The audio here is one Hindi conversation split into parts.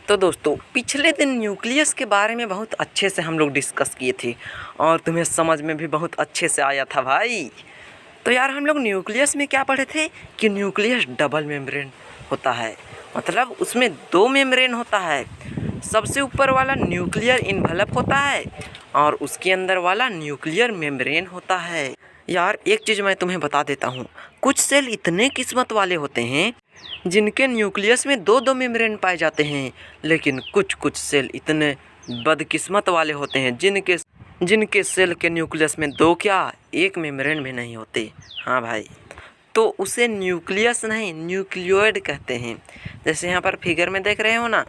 तो दोस्तों पिछले दिन न्यूक्लियस के बारे में बहुत अच्छे से हम लोग डिस्कस किए थे और तुम्हें समझ में भी बहुत अच्छे से आया था भाई। तो यार हम लोग न्यूक्लियस में क्या पढ़े थे कि न्यूक्लियस डबल मेम्ब्रेन होता है, मतलब उसमें दो मेम्ब्रेन होता है। सबसे ऊपर वाला न्यूक्लियर इन्वेलप होता है और उसके अंदर वाला न्यूक्लियर मेम्ब्रेन होता है। यार एक चीज़ मैं तुम्हें बता देता हूँ, कुछ सेल इतने किस्मत वाले होते हैं जिनके न्यूक्लियस में दो दो मेम्ब्रेन पाए जाते हैं, लेकिन कुछ कुछ सेल इतने बदकिस्मत वाले होते हैं जिनके सेल के न्यूक्लियस में दो क्या एक मेम्ब्रेन भी नहीं होते। हाँ भाई, तो उसे न्यूक्लियस नहीं न्यूक्लियोइड कहते हैं। जैसे यहाँ पर फिगर में देख रहे हो ना,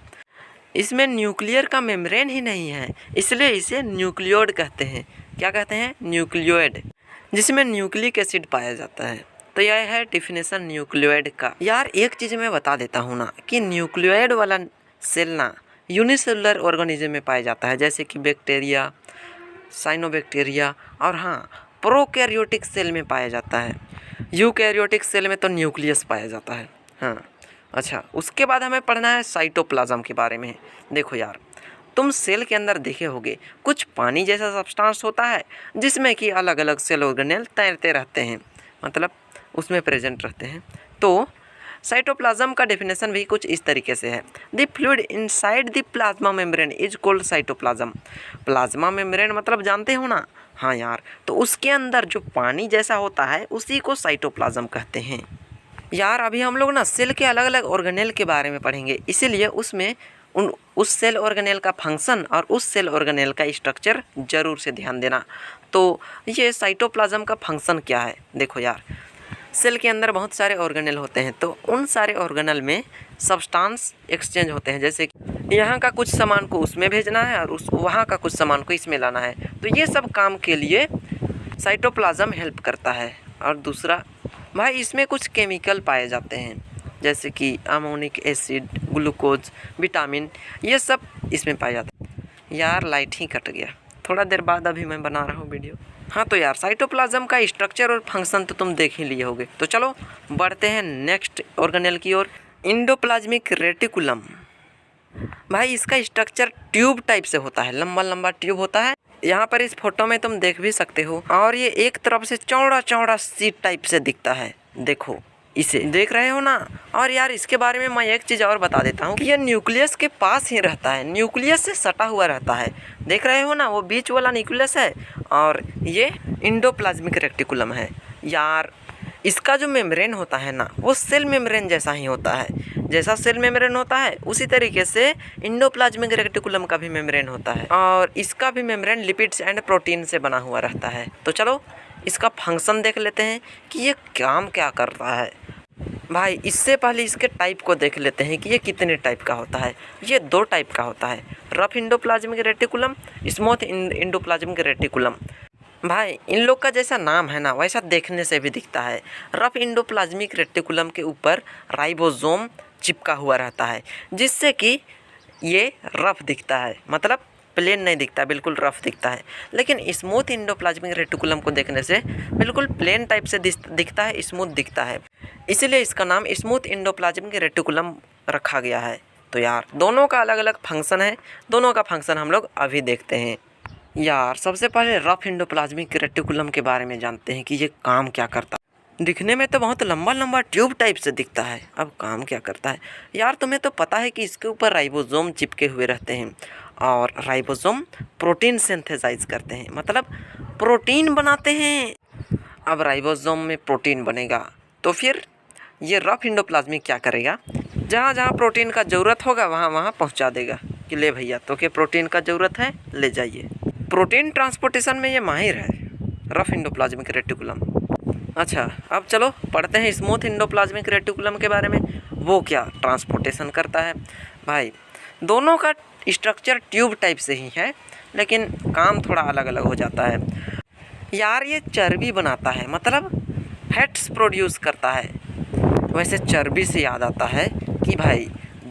इसमें न्यूक्लियर का मेम्ब्रेन ही नहीं है, इसलिए इसे न्यूक्लियोइड कहते हैं। क्या कहते हैं? न्यूक्लियोइड, जिसमें न्यूक्लिक एसिड पाया जाता है। तो यह है डिफिनेशन न्यूक्लियोइड का। यार एक चीज़ मैं बता देता हूँ ना कि न्यूक्लियोइड वाला सेल ना यूनिसेलुलर ऑर्गेनिज्म में पाया जाता है, जैसे कि बैक्टीरिया, साइनोबैक्टीरिया, और हाँ प्रोकैरियोटिक सेल में पाया जाता है। यूकैरियोटिक सेल में तो न्यूक्लियस पाया जाता है। हाँ अच्छा, उसके बाद हमें पढ़ना है साइटोप्लाज्म के बारे में। देखो यार, तुम सेल के अंदर देखे होगे कुछ पानी जैसा सब्सटेंस होता है जिसमें कि अलग अलग सेल ऑर्गेनेल तैरते रहते हैं, मतलब उसमें प्रेजेंट रहते हैं। तो साइटोप्लाज्म का डेफिनेशन भी कुछ इस तरीके से है, the fluid inside the plasma membrane is called cytoplasm. Plasma membrane मतलब जानते हो ना? हाँ यार, तो उसके अंदर जो पानी जैसा होता है उसी को साइटोप्लाज्म कहते हैं। यार अभी हम लोग ना सेल के अलग अलग ऑर्गेनेल के बारे में पढ़ेंगे, इसीलिए उसमें उस सेल ऑर्गेनेल का फंक्शन और उस सेल ऑर्गेनेल का स्ट्रक्चर ज़रूर से ध्यान देना। तो ये साइटोप्लाज्म का फंक्शन क्या है? देखो यार, सेल के अंदर बहुत सारे ऑर्गेनेल होते हैं, तो उन सारे ऑर्गेनेल में सब्सटेंस एक्सचेंज होते हैं। जैसे कि यहाँ का कुछ सामान को उसमें भेजना है और वहाँ का कुछ सामान को इसमें लाना है, तो ये सब काम के लिए साइटोप्लाज्म हेल्प करता है। और दूसरा भाई, इसमें कुछ केमिकल पाए जाते हैं, जैसे कि अमोनिक एसिड, ग्लूकोज, विटामिन, ये सब इसमें पाए जाते हैं। यार लाइट ही कट गया, थोड़ा देर बाद अभी मैं बना रहा हूँ वीडियो। हाँ तो यार, साइटोप्लाज्म का स्ट्रक्चर और फंक्शन तो तुम देख ही लिए होगे। तो चलो बढ़ते हैं नेक्स्ट ऑर्गेनेल की ओर, एंडोप्लाज्मिक रेटिकुलम। भाई इसका स्ट्रक्चर ट्यूब टाइप से होता है, लंबा लंबा ट्यूब होता है। यहाँ पर इस फोटो में तुम देख भी सकते हो, और ये एक तरफ से चौड़ा चौड़ा सीट टाइप से दिखता है। देखो, इसे देख रहे हो ना? और यार इसके बारे में मैं एक चीज़ और बता देता हूँ कि ये न्यूक्लियस के पास ही रहता है, न्यूक्लियस से सटा हुआ रहता है। देख रहे हो ना, वो बीच वाला न्यूक्लियस है और ये एंडोप्लाज्मिक रेटिकुलम है। यार इसका जो मेम्ब्रेन होता है ना, वो सेल मेम्ब्रेन जैसा ही होता है। जैसा सेल मेम्ब्रेन होता है उसी तरीके से एंडोप्लाज्मिक रेटिकुलम का भी मेम्ब्रेन होता है, और इसका भी मेम्ब्रेन लिपिड्स एंड प्रोटीन से बना हुआ रहता है। तो चलो इसका फंक्शन देख लेते हैं कि ये काम क्या करता है। भाई इससे पहले इसके टाइप को देख लेते हैं कि ये कितने टाइप का होता है। ये दो टाइप का होता है, rough endoplasmic reticulum, smooth endoplasmic reticulum. भाई इन लोग का जैसा नाम है ना, वैसा देखने से भी दिखता है। रफ एंडोप्लाज्मिक रेटिकुलम के ऊपर राइबोसोम चिपका हुआ रहता है, जिससे कि ये रफ दिखता है, मतलब प्लेन नहीं दिखता, बिल्कुल रफ दिखता है। लेकिन स्मूथ एंडोप्लाज्मिक रेटिकुलम को देखने से बिल्कुल प्लेन टाइप से दिखता है, स्मूथ दिखता है, इसीलिए इसका नाम स्मूथ एंडोप्लाज्मिक रेटिकुलम रखा गया है। तो यार दोनों का अलग अलग फंक्शन है, दोनों का फंक्शन हम लोग अभी देखते हैं। यार सबसे पहले रफ एंडोप्लाज्मिक रेटिकुलम के बारे में जानते हैं कि ये काम क्या करता है। दिखने में तो बहुत लंबा लंबा ट्यूब टाइप से दिखता है, अब काम क्या करता है? यार तुम्हें तो पता है कि इसके ऊपर राइबोसोम चिपके हुए रहते हैं, और राइबोसोम प्रोटीन सिंथेसाइज करते हैं, मतलब प्रोटीन बनाते हैं। अब राइबोसोम में प्रोटीन बनेगा तो फिर ये रफ एंडोप्लाज्मिक क्या करेगा, जहाँ जहाँ प्रोटीन का ज़रूरत होगा वहाँ वहाँ पहुँचा देगा कि ले भैया, तो क्या प्रोटीन का ज़रूरत है, ले जाइए। प्रोटीन ट्रांसपोर्टेशन में ये माहिर है रफ एंडोप्लाज्मिक रेटिकुलम। अच्छा अब चलो पढ़ते हैं स्मूथ एंडोप्लाज्मिक रेटिकुलम के बारे में, वो क्या ट्रांसपोर्टेशन करता है। भाई दोनों का स्ट्रक्चर ट्यूब टाइप से ही है, लेकिन काम थोड़ा अलग अलग हो जाता है। यार ये चर्बी बनाता है, मतलब फैट्स प्रोड्यूस करता है। वैसे चर्बी से याद आता है कि भाई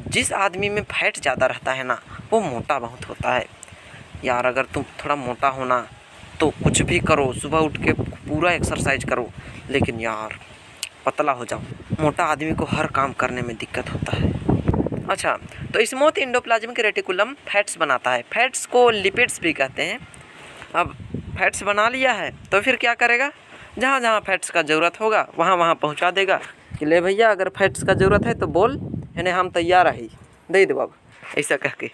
जिस आदमी में फैट ज़्यादा रहता है ना, वो मोटा बहुत होता है। यार अगर तुम थोड़ा मोटा होना तो कुछ भी करो, सुबह उठ के पूरा एक्सरसाइज करो, लेकिन यार पतला हो जाओ, मोटा आदमी को हर काम करने में दिक्कत होता है। अच्छा, तो स्मूथ एंडोप्लाज्मिक रेटिकुलम फैट्स बनाता है। फैट्स को लिपिड्स भी कहते हैं। अब फैट्स बना लिया है तो फिर क्या करेगा, जहाँ जहाँ फैट्स का ज़रूरत होगा वहाँ वहाँ पहुँचा देगा कि ले भैया अगर फैट्स का ज़रूरत है तो बोल, यानी हम तैयार है, दे दो अब, ऐसा कह के।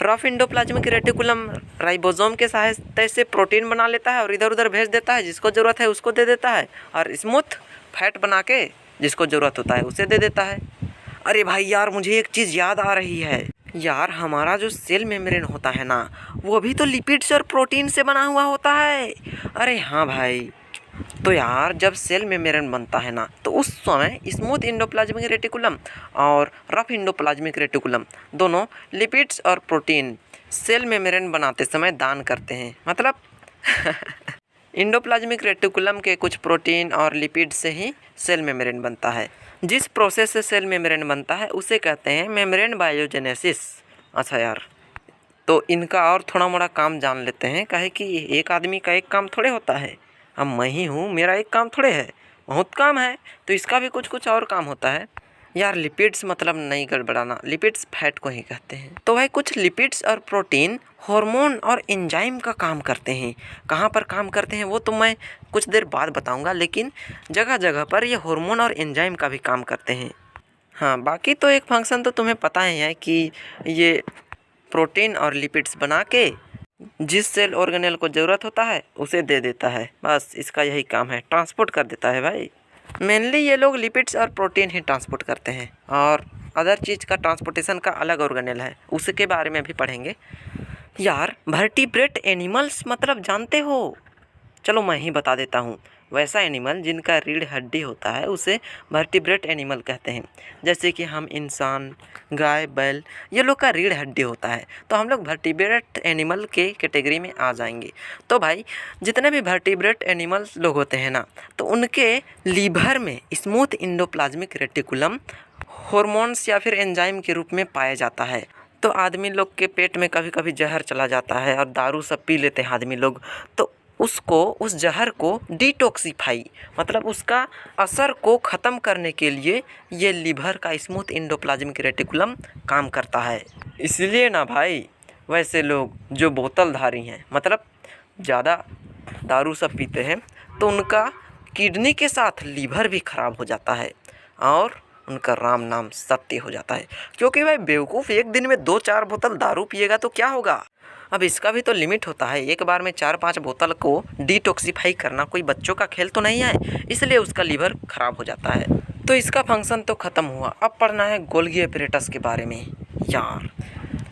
रफ एंडोप्लाज्मिक रेटिकुलम राइबोसोम के सहायता से प्रोटीन बना लेता है और इधर उधर भेज देता है, जिसको ज़रूरत है उसको दे देता है, और स्मूथ फैट बना के जिसको ज़रूरत होता है उसे दे देता है। अरे भाई यार, मुझे एक चीज़ याद आ रही है यार, हमारा जो सेल मेम्ब्रेन होता है ना, वो भी तो लिपिड्स और प्रोटीन से बना हुआ होता है। अरे हाँ भाई, तो यार जब सेल मेम्ब्रेन बनता है ना, तो उस समय स्मूथ एंडोप्लाज्मिक रेटिकुलम और रफ एंडोप्लाज्मिक रेटिकुलम दोनों लिपिड्स और प्रोटीन सेल मेम्ब्रेन बनाते समय दान करते हैं। मतलब एंडोप्लाज्मिक रेटिकुलम के कुछ प्रोटीन और लिपिड से ही सेल मेम्ब्रेन बनता है। जिस प्रोसेस से सेल मेम्ब्रेन बनता है उसे कहते हैं मेम्ब्रेन बायोजेनेसिस। अच्छा यार, तो इनका और थोड़ा मोड़ा काम जान लेते हैं, काहे कि एक आदमी का एक काम थोड़े होता है। अब मैं ही हूँ, मेरा एक काम थोड़े है, बहुत काम है, तो इसका भी कुछ कुछ और काम होता है। यार लिपिड्स मतलब नहीं गड़बड़ाना, लिपिड्स फैट को ही कहते हैं। तो भाई कुछ लिपिड्स और प्रोटीन हार्मोन और एंजाइम का काम करते हैं। कहाँ पर काम करते हैं वो तो मैं कुछ देर बाद बताऊंगा, लेकिन जगह जगह पर ये हार्मोन और एंजाइम का भी काम करते हैं। हाँ, बाकी तो एक फंक्शन तो तुम्हें पता ही है कि ये प्रोटीन और लिपिड्स बना के जिस सेल ऑर्गेनेल को ज़रूरत होता है उसे दे देता है। बस इसका यही काम है, ट्रांसपोर्ट कर देता है भाई। मेनली ये लोग लिपिड्स और प्रोटीन ही ट्रांसपोर्ट करते हैं, और अदर चीज़ का ट्रांसपोर्टेशन का अलग ऑर्गेनेल है, उसके बारे में भी पढ़ेंगे। यार वर्टिब्रेट एनिमल्स मतलब जानते हो? चलो मैं ही बता देता हूँ। वैसा एनिमल जिनका रीढ़ हड्डी होता है उसे वर्टिब्रेट एनिमल कहते हैं। जैसे कि हम इंसान, गाय, बैल, ये लोग का रीढ़ हड्डी होता है, तो हम लोग वर्टिब्रेट एनिमल के कैटेगरी में आ जाएंगे। तो भाई जितने भी वर्टिब्रेट एनिमल्स लोग होते हैं ना, तो उनके लीवर में स्मूथ एंडोप्लाज्मिक रेटिकुलम हॉर्मोन्स या फिर एंजाइम के रूप में पाया जाता है। तो आदमी लोग के पेट में कभी कभी जहर चला जाता है और दारू सब पी लेते हैं आदमी लोग, तो उसको, उस जहर को डिटॉक्सिफाई मतलब उसका असर को ख़त्म करने के लिए ये लीवर का स्मूथ एंडोप्लाज्मिक रेटिकुलम काम करता है। इसलिए ना भाई, वैसे लोग जो बोतलधारी हैं, मतलब ज़्यादा दारू सब पीते हैं, तो उनका किडनी के साथ लीवर भी ख़राब हो जाता है और उनका राम नाम सत्य हो जाता है। क्योंकि भाई बेवकूफ़ एक दिन में 2-4 बोतल दारू पिएगा तो क्या होगा। अब इसका भी तो लिमिट होता है, एक बार में 4-5 बोतल को डिटॉक्सिफाई करना कोई बच्चों का खेल तो नहीं है, इसलिए उसका लीवर ख़राब हो जाता है। तो इसका फंक्शन तो ख़त्म हुआ। अब पढ़ना है गोल्गी एपरेटस के बारे में। यार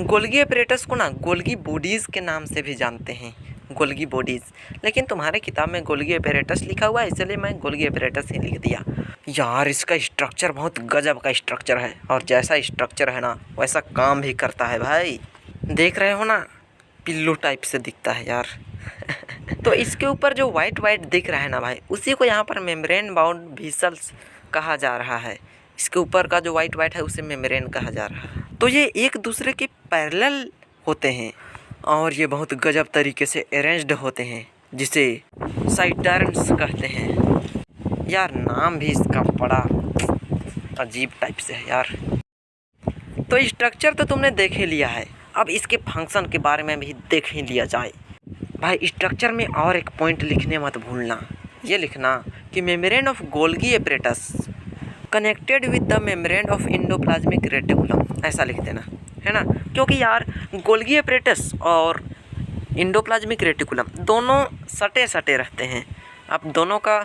गोल्गी एपरेटस को ना गोल्गी बॉडीज़ के नाम से भी जानते हैं, गोल्गी बॉडीज़, लेकिन तुम्हारे किताब में गोल्गी एपरेटस लिखा हुआ है, इसलिए मैं गोल्गी एपरेटस ही लिख दिया। यार इसका स्ट्रक्चर बहुत गजब का स्ट्रक्चर है, और जैसा स्ट्रक्चर है ना वैसा काम भी करता है भाई। देख रहे हो ना, पिल्लू टाइप से दिखता है यार। तो इसके ऊपर जो वाइट वाइट दिख रहा है ना भाई, उसी को यहाँ पर मेम्ब्रेन बाउंड वेसल्स कहा जा रहा है। इसके ऊपर का जो वाइट वाइट है उसे मेम्ब्रेन कहा जा रहा है। तो ये एक दूसरे के पैरेलल होते हैं और ये बहुत गजब तरीके से अरेंज्ड होते हैं, जिसे साइटर्न्स कहते हैं। यार नाम भी इसका बड़ा अजीब टाइप से है यार। तो स्ट्रक्चर तो तुमने देख ही लिया है, अब इसके फंक्शन के बारे में भी देख ही लिया जाए। भाई स्ट्रक्चर में और एक पॉइंट लिखने मत भूलना, ये लिखना कि membrane of Golgi apparatus connected with the membrane of endoplasmic reticulum, ऐसा लिख देना, है ना। क्योंकि यार गोल्गी एपरेटस और एंडोप्लाज्मिक रेटिकुलम दोनों सटे सटे रहते हैं। अब दोनों का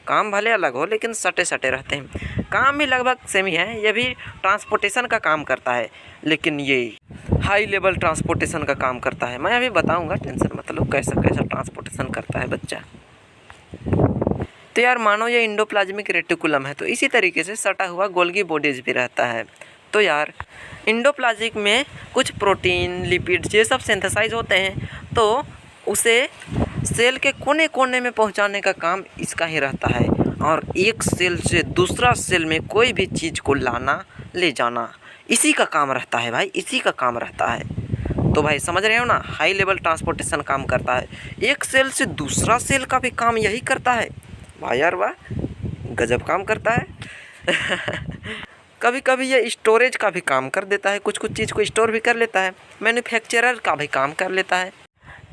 काम भले अलग हो लेकिन सटे सटे रहते हैं, काम भी लगभग सेम ही है। ये भी ट्रांसपोर्टेशन का काम करता है, लेकिन ये हाई लेवल ट्रांसपोर्टेशन का काम करता है। मैं अभी बताऊंगा, टेंशन मत लो कैसा कैसा ट्रांसपोर्टेशन करता है बच्चा। तो यार मानो ये एंडोप्लाज्मिक रेटिकुलम है, तो इसी तरीके से सटा हुआ गोल्गी बॉडीज भी रहता है। तो यार एंडोप्लाज्मिक में कुछ प्रोटीन, लिपिड्स ये सब सिंथेसाइज होते हैं, तो उसे सेल के कोने कोने में पहुंचाने का काम इसका ही रहता है, और एक सेल से दूसरा सेल में कोई भी चीज़ को लाना ले जाना इसी का काम रहता है भाई, इसी का काम रहता है। तो भाई समझ रहे हो ना, हाई लेवल ट्रांसपोर्टेशन काम करता है। एक सेल से दूसरा सेल का भी काम यही करता है। वाह यार वाह, गजब काम करता है। कभी कभी ये स्टोरेज का भी काम कर देता है, कुछ कुछ चीज़ को स्टोर भी कर लेता है, मैन्युफैक्चरर का भी काम कर लेता है।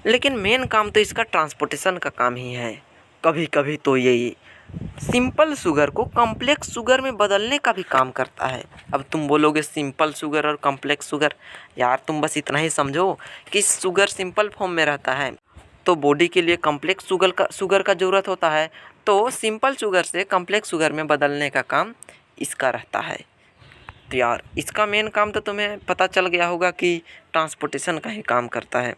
लेकिन मेन काम तो इसका ट्रांसपोर्टेशन का काम ही है। कभी कभी तो ये सिंपल शुगर को कॉम्प्लेक्स शुगर में बदलने का भी काम करता है। अब तुम बोलोगे सिंपल शुगर और कॉम्प्लेक्स शुगर, यार तुम बस इतना ही समझो कि शुगर सिंपल फॉर्म में रहता है तो बॉडी के लिए कॉम्प्लेक्स शुगर का ज़रूरत होता है, तो सिंपल शुगर से कॉम्प्लेक्स शुगर में बदलने का काम इसका रहता है। तो यार इसका मेन काम तो तुम्हें पता चल गया होगा कि ट्रांसपोर्टेशन का ही काम करता है।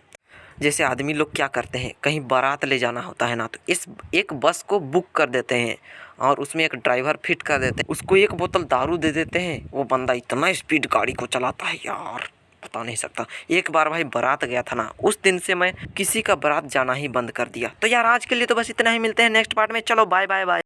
जैसे आदमी लोग क्या करते हैं, कहीं बारात ले जाना होता है ना, तो इस एक बस को बुक कर देते हैं और उसमें एक ड्राइवर फिट कर देते हैं, उसको एक बोतल दारू दे देते हैं। वो बंदा इतना स्पीड गाड़ी को चलाता है यार, बता नहीं सकता। एक बार भाई बारात गया था ना, उस दिन से मैं किसी का बारात जाना ही बंद कर दिया। तो यार आज के लिए तो बस इतना ही, मिलते हैं नेक्स्ट पार्ट में। चलो बाय बाय बाय।